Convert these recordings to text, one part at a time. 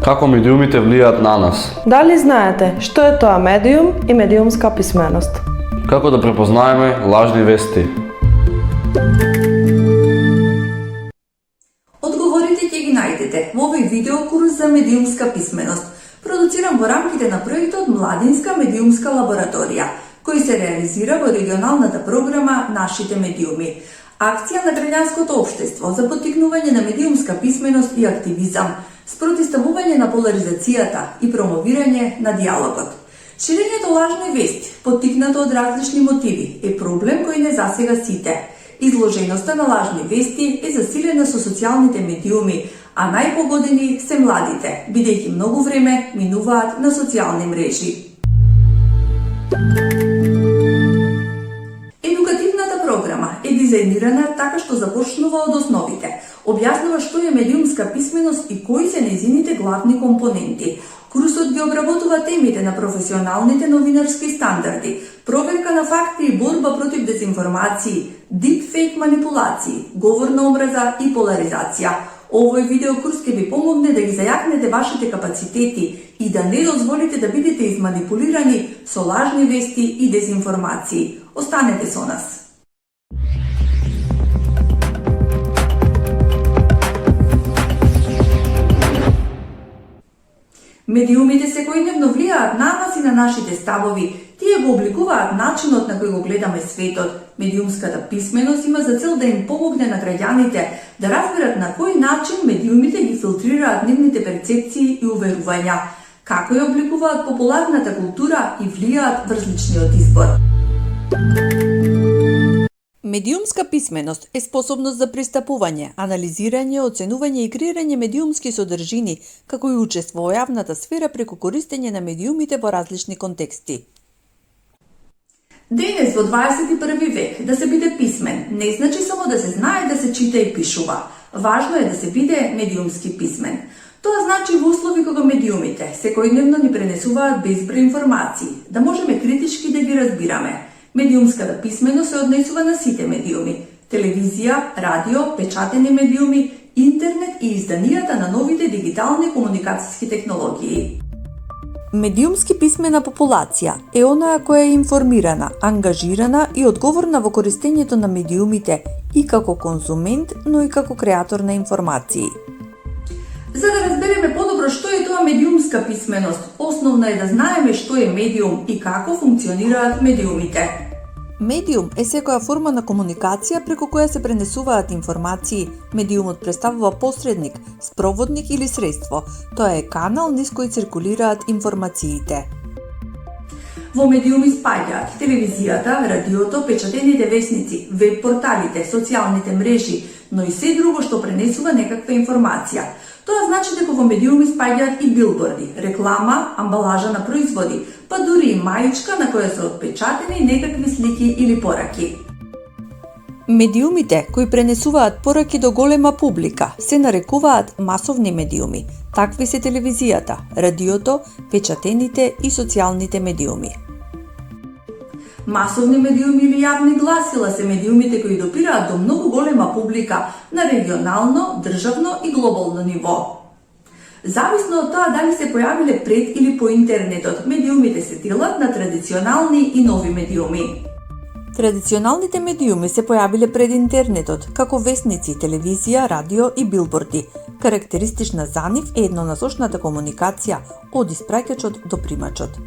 Како медиумите влијаат на нас? Дали знаете што е тоа медиум и медиумска писменост? Како да препознаеме лажни вести? Одговорите ќе ги најдете во овој видеокурс за медиумска писменост, продуциран во рамките на проектот Младинска медиумска лабораторија, кој се реализира во регионалната програма Нашите медиуми. Акција на граѓанското општество за поттикнување на медиумска писменост и активизам, спротивставување на поларизацијата и промовирање на диалогот. Ширењето лажни вести, поттикнато од различни мотиви, е проблем кој не засега сите. Изложеноста на лажни вести е засилена со социјалните медиуми, а најпогодени се младите, бидејќи многу време минуваат на социјални мрежи. Едукативната програма е дизајнирана така што започнува од основите, објаснува што е медиумска писменост и кои се нејзините главни компоненти. Курсот ги обработува темите на професионалните новинарски стандарди, проверка на факти и борба против дезинформации, дипфейк манипулации, говорна омраза и поларизација. Овој видеокурс ќе ви помогне да ги зајакнете вашите капацитети и да не дозволите да бидете изманипулирани со лажни вести и дезинформации. Останете со нас. Медиумите секојдневно влијаат на нас и на нашите ставови. Тие го обликуваат начинот на кој го гледаме светот. Медиумската писменост има за цел да им помогне на граѓаните да разберат на кој начин медиумите ги филтрираат нивните перцепции и уверувања, како ја обликуваат популарната култура и влијаат врз личниот избор. Медиумска писменост е способност за пристапување, анализирање, оценување и креирање медиумски содржини, како и учество во јавната сфера преку користење на медиумите во различни контексти. Денес во 21 век да се биде писмен не значи само да се знае да се чита и пишува. Важно е да се биде медиумски писмен. Тоа значи во услови кога медиумите секојдневно ни пренесуваат безброј информации, да можеме критички да ги разбираме. Медиумската писменост се однесува на сите медиуми – телевизија, радио, печатени медиуми, интернет и изданијата на новите дигитални комуникацијски технологии. Медиумски писмена популација е онаа која е информирана, ангажирана и одговорна во користењето на медиумите и како конзумент, но и како креатор на информации. За да разбереме подобро што е тоа медиумска писменост, основно е да знаеме што е медиум и како функционираат медиумите. Медиум е секоја форма на комуникација преку која се пренесуваат информации. Медиумот представува посредник, спроводник или средство. Тоа е канал низ кој циркулираат информациите. Во медиуми спаѓаат телевизијата, радиото, печатените весници, веб порталите, социјалните мрежи, но и се друго што пренесува некаква информација. Тоа значи дека во медиуми спаѓаат и билборди, реклама, амбалажа на производи, па дури и маичка на која се отпечатени некакви слики или пораки. Медиумите кои пренесуваат пораки до голема публика се нарекуваат масовни медиуми. Такви се телевизијата, радиото, печатените и социјалните медиуми. Масовни медиуми или јавни гласила се медиумите кои допираат до многу голема публика на регионално, државно и глобално ниво. Зависно од тоа дали се појавиле пред или по интернетот, медиумите се делат на традиционални и нови медиуми. Традиционалните медиуми се појавиле пред интернетот, како весници, телевизија, радио и билборди. Карактеристична за нив е еднонасочната комуникација од испраќачот до примачот.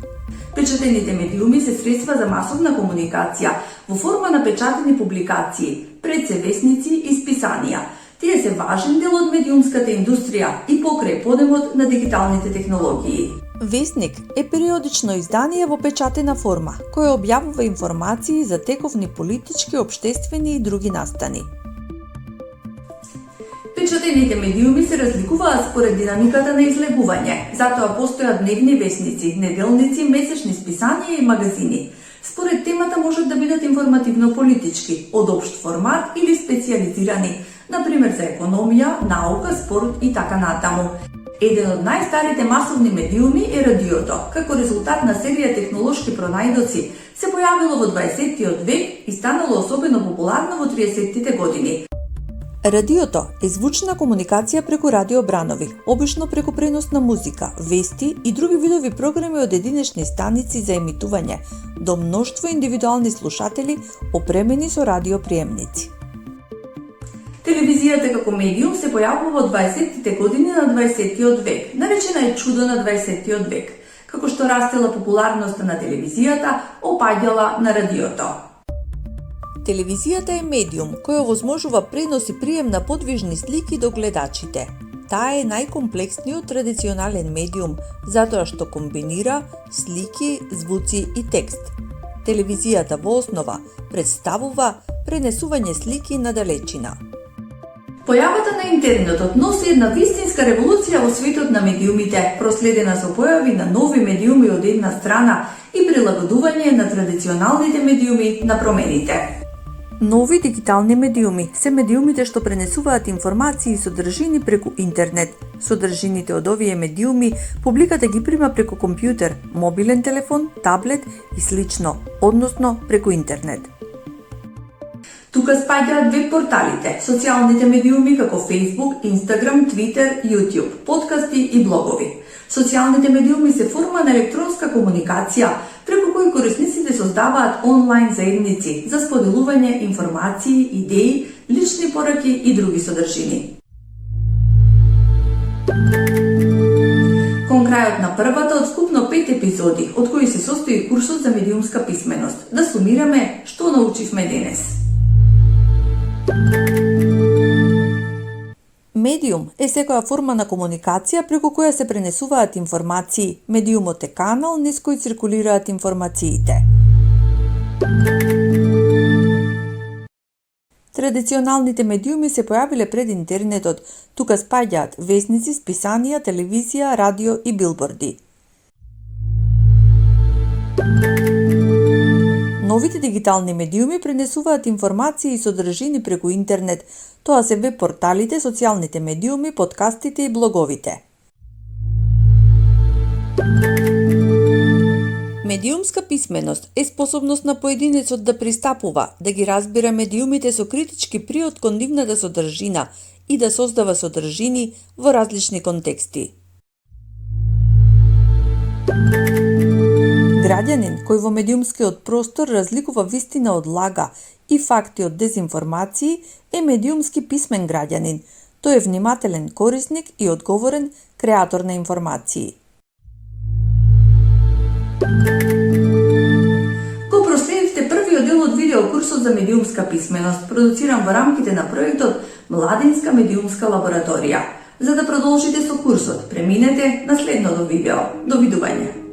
Печатените медиуми се средства за масовна комуникација во форма на печатени публикации, пред се весници и списанија. Тие се важен дел од медиумската индустрија и покрај подемот на дигиталните технологии. Весник е периодично издание во печатена форма, која објавува информации за тековни политички, општествени и други настани. Печатените медиуми се разликуваат според динамиката на излегување, затоа постојат дневни весници, неделници, месечни списанија и магазини. Според темата можат да бидат информативно-политички, од општ формат или специјализирани, например за економија, наука, спорт и така натаму. Еден од најстарите масовни медиуми е радиото. Како резултат на серија технолошки пронајдоци, се појавило во 20-тиот век и станало особено популарно во 30-тите години. Радиото е звучна комуникација преку радиобранови, обично преку пренос на музика, вести и други видови програми од единечни станици за емитување до мноштво индивидуални слушатели опремени со радиоприемници. Телевизијата како медиум се појавува од 20-тите години на 20-тиот век, наречена е чудо на 20-тиот век, како што растела популарноста на телевизијата, опаѓала на радиото. Телевизијата е медиум кој овозможува пренос и прием на подвижни слики до гледачите. Таа е најкомплексниот традиционален медиум, затоа што комбинира слики, звуци и текст. Телевизијата во основа представува пренесување слики на далечина. Појавата на интернетот носи една вистинска револуција во светот на медиумите, проследена со појави на нови медиуми од една страна и прилагодување на традиционалните медиуми на промените. Нови дигитални медиуми се медиумите што пренесуваат информации и содржини преку интернет. Содржините од овие медиуми публиката ги прима преку компјутер, мобилен телефон, таблет и слично, односно преку интернет. Тука спаѓаат веб порталите, социјалните медиуми како Facebook, Instagram, Twitter, YouTube, подкасти и блогови. Социјалните медиуми се форма на електронска комуникација, преку кои корисниците создаваат онлайн заедници за споделување информации, идеи, лични пораки и други содржини. Кон крајот на првата од скупно 5 епизоди, од кои се состои курсот за медиумска писменост, да сумираме што научивме денес. Медиум е секоја форма на комуникација преку која се пренесуваат информации. Медиумот е канал низ кој циркулираат информациите. Традиционалните медиуми се појавиле пред интернетот. Тука спаѓаат весници, списанија, телевизија, радио и билборди. Новите дигитални медиуми пренесуваат информации и содржини преку интернет. Тоа се веб порталите, социјалните медиуми, подкастите и блоговите. Медиумска писменост е способност на поединецот да пристапува, да ги разбира медиумите со критички приод кон нивната содржина и да создава содржини во различни контексти. Граѓанин кој во медиумскиот простор разликува вистина од лага и факти од дезинформации е медиумски писмен граѓанин. Тој е внимателен корисник и одговорен креатор на информации. Го проследивте првиот дел од видеокурсот за медиумска писменост, продуциран во рамките на проектот Младинска медиумска лабораторија. За да продолжите со курсот, преминете на следното видео. Довидување!